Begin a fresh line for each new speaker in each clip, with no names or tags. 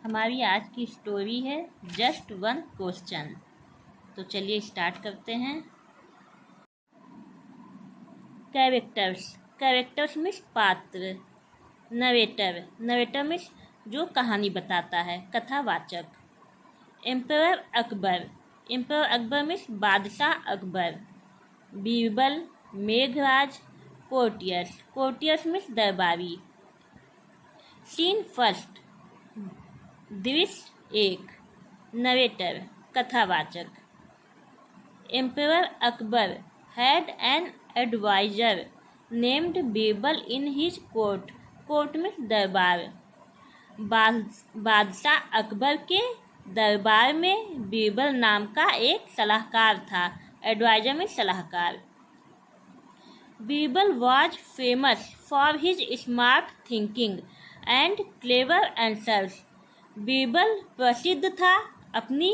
हमारी आज की स्टोरी है जस्ट वन क्वेश्चन। तो चलिए स्टार्ट करते हैं। कैरेक्टर्स मीन्स पात्र। नरेटर मीन्स जो कहानी बताता है, कथावाचक। एम्परर अकबर मीन्स बादशाह अकबर। बीरबल, मेघराज, कोर्टियर्स मीन्स दरबारी। सीन फर्स्ट, दृश्य एक। नरेटर कथावाचक। Emperor Akbar had an adviser named Birbal in his court में दरबार। बादशाह अकबर के दरबार में बीरबल नाम का एक सलाहकार था। एडवाइजर में सलाहकार। Birbal was famous for his smart thinking and clever answers. Birbal प्रसिद्ध था अपनी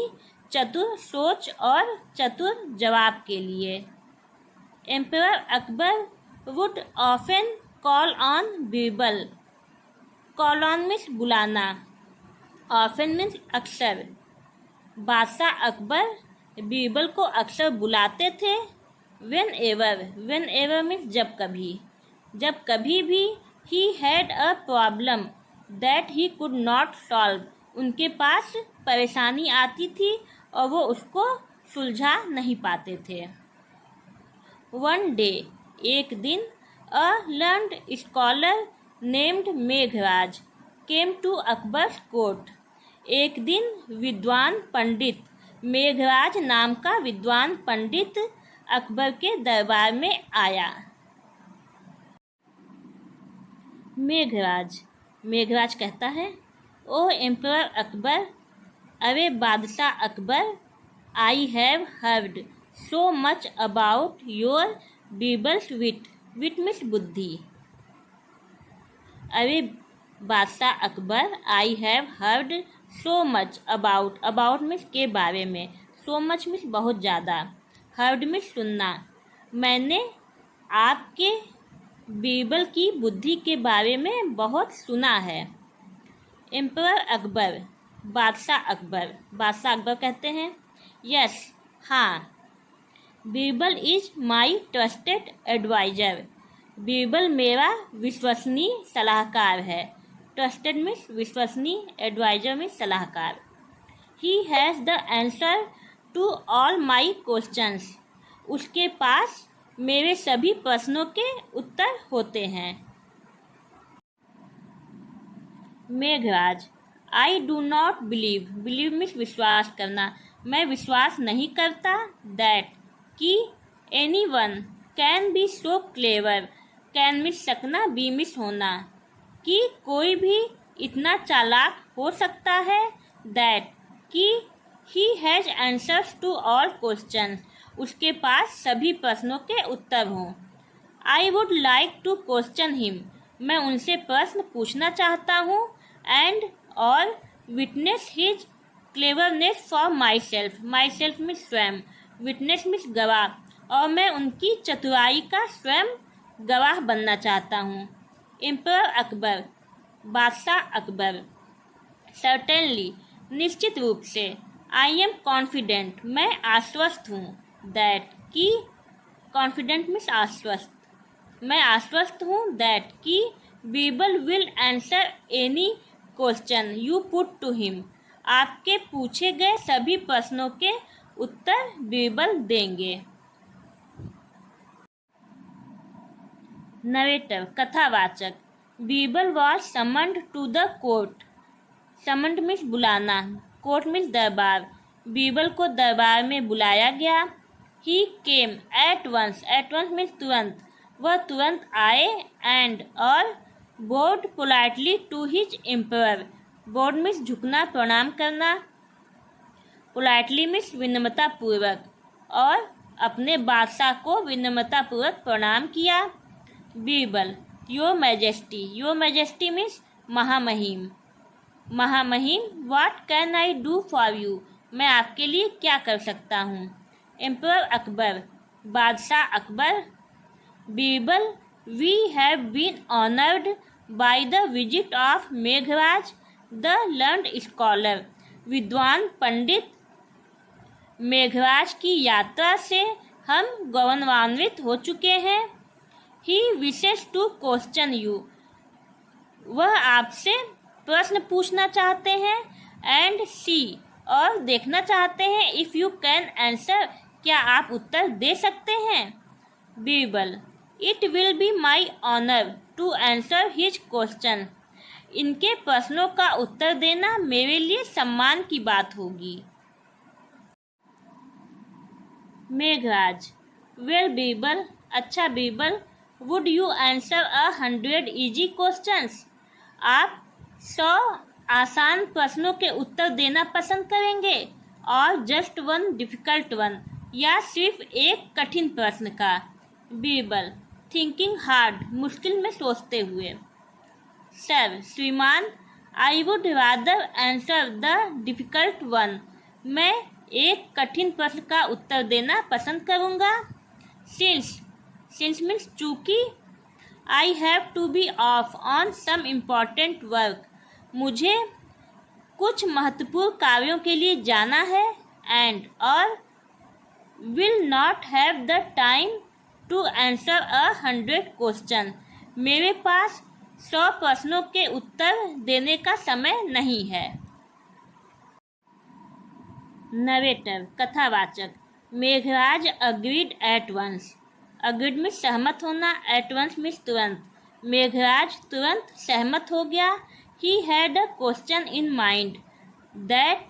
चतुर सोच और चतुर जवाब के लिए। Emperor Akbar would often call on Birbal. Call on means बुलाना, ऑफन मीन्स अक्सर। बादशाह अकबर बीरबल को अक्सर बुलाते थे। वेन एवर मीन्स जब कभी भी। ही had a problem that he could not solve. उनके पास परेशानी आती थी और वो उसको सुलझा नहीं पाते थे। वन डे एक दिन, a learned scholar named Meghraj came to Akbar's court. एक दिन विद्वान पंडित, मेघराज नाम का विद्वान पंडित अकबर के दरबार में आया। मेघराज कहता है, ओ एम्परर अकबर, अरे बादशाह Akbar, I have heard so much about your Birbal's wit means बुद्धि। अरे बादशाह Akbar, I have heard so much about means के बारे में, सो मच मीन्स बहुत ज़्यादा, हर्ड मीन्स सुनना। मैंने आपके बीरबल की बुद्धि के बारे में बहुत सुना है। एम्परर अकबर, बादशाह अकबर कहते हैं, यस, हाँ। Birbal is my trusted adviser. Birbal मेरा विश्वसनीय सलाहकार है। ट्रस्टेड मीन्स विश्वसनीय, एडवाइजर मीन्स सलाहकार। He has the answer to all my questions. उसके पास मेरे सभी प्रश्नों के उत्तर होते हैं। Meghraj, I do not believe means विश्वास करना, मैं विश्वास नहीं करता। दैट कि anyone can be so clever, can means सकना, बी मीन्स होना, कि कोई भी इतना चालाक हो सकता है। दैट कि he has answers to all question, उसके पास सभी प्रश्नों के उत्तर हों। I would like to question him, मैं उनसे प्रश्न पूछना चाहता हूँ। एंड और witness his cleverness for myself means स्वयं, विटनेस मीन्स गवाह, और मैं उनकी चतुराई का स्वयं गवाह बनना चाहता हूँ। एम्परर अकबर, बादशाह अकबर, सर्टेनली निश्चित रूप से। आई एम कॉन्फिडेंट, मैं आश्वस्त हूँ। दैट कि कॉन्फिडेंट मीन्स आश्वस्त, मैं आश्वस्त हूँ। दैट कि Birbal will answer any question you put to him, आपके पूछे गए सभी प्रश्नों के उत्तर बीरबल देंगे। नरेटर कथावाचक। Birbal was summoned to the court. Summoned means बुलाना, कोर्ट मीन्स दरबार। बीरबल को दरबार में बुलाया गया। He came at once means तुरंत, वह तुरंत आए। एंड और bowed politely to his emperor, bowed means झुकना, प्रणाम करना। पोलाइटली मीन्स विनम्रता पूर्वक, और अपने बादशाह को विनम्रता पूर्वक प्रणाम किया। बीरबल, योर मैजेस्टी मीन्स महामहिम। What can I do for you, मैं आपके लिए क्या कर सकता हूँ। एम्परर अकबर, बादशाह Akbar, Birbal, we have been honoured by the visit of Meghraj the learned scholar, विद्वान पंडित। मेघराज की यात्रा से हम गौरवान्वित हो चुके हैं। ही विशेष टू क्वेश्चन यू, वह आपसे प्रश्न पूछना चाहते हैं। एंड सी, और देखना चाहते हैं। इफ़ यू कैन आंसर, क्या आप उत्तर दे सकते हैं। Birbal, it will be my honour to answer his question, इनके प्रश्नों का उत्तर देना मेरे लिए सम्मान की बात होगी। मेघराज, वेल बीरबल, अच्छा Birbal, would you answer 100 easy questions, आप 100 आसान प्रश्नों के उत्तर देना पसंद करेंगे, और जस्ट वन डिफिकल्ट वन, या सिर्फ एक कठिन प्रश्न का। बीरबल, थिंकिंग हार्ड, मुश्किल में सोचते हुए। सर, श्रीमान, I would rather answer the difficult one, मैं एक कठिन प्रश्न का उत्तर देना पसंद करूँगा। सिंस मीन्स चूँकि, I have to be off on some important work, मुझे कुछ महत्वपूर्ण कार्यों के लिए जाना है। एंड, और will not have the time to answer 100 question, मेरे पास 100 प्रश्नों के उत्तर देने का समय नहीं है। नरेटर, कथावाचक, Meghraj agreed at once, agreed में सहमत होना, एट वंस में तुरंत। मेघराज तुरंत सहमत हो गया। He had a question in mind that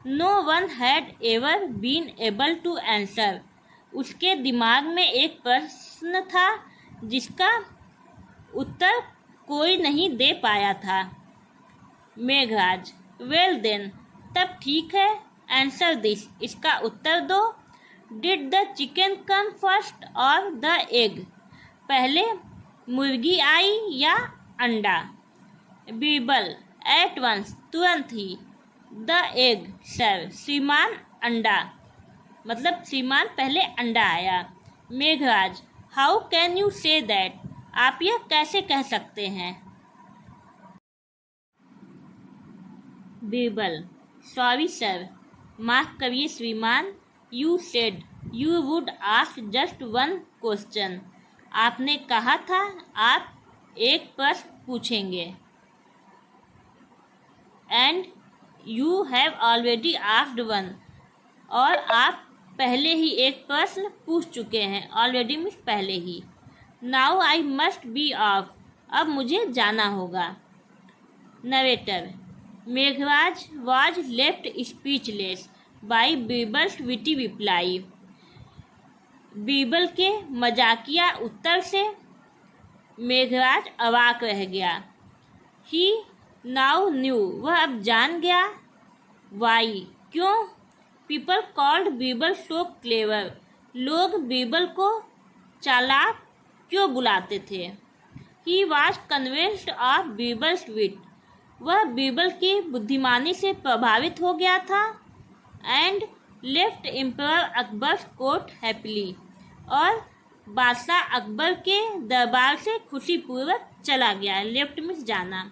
no one had ever been able to answer, उसके दिमाग में एक प्रश्न था जिसका उत्तर कोई नहीं दे पाया था। मेघराज, वेल देन, तब ठीक है। आंसर दिस, इसका उत्तर दो। Did the chicken come first और द एग, पहले मुर्गी आई या अंडा। बीरबल, एट वंस, तुरंत ही। द एग, सर, श्रीमान, अंडा, मतलब श्रीमान पहले अंडा आया। Meghraj, how can you say that, आप यह कैसे कह सकते हैं। बीरबल, सॉरी सर, माफ करिए श्रीमान, you said you would ask just one question, आपने कहा था आप एक प्रश्न पूछेंगे। And you have already asked one, और आप पहले ही एक प्रश्न पूछ चुके हैं। ऑलरेडी मीन्स पहले ही। Now I must be off, अब मुझे जाना होगा। Narrator, Meghraj was left speechless by Birbal's witty reply, Birbal के मजाकिया उत्तर से मेघराज अवाक रह गया। ही नाउ न्यू, वह अब जान गया। वाई, क्यों। People called Birbal so clever, लोग बीरबल को चालाक क्यों बुलाते थे। He was convinced of Birbal's wit, वह बीरबल की बुद्धिमानी से प्रभावित हो गया था। And left emperor Akbar's court happily, और बादशाह अकबर के दरबार से खुशीपूर्वक चला गया। लेफ्ट मीन्स जाना।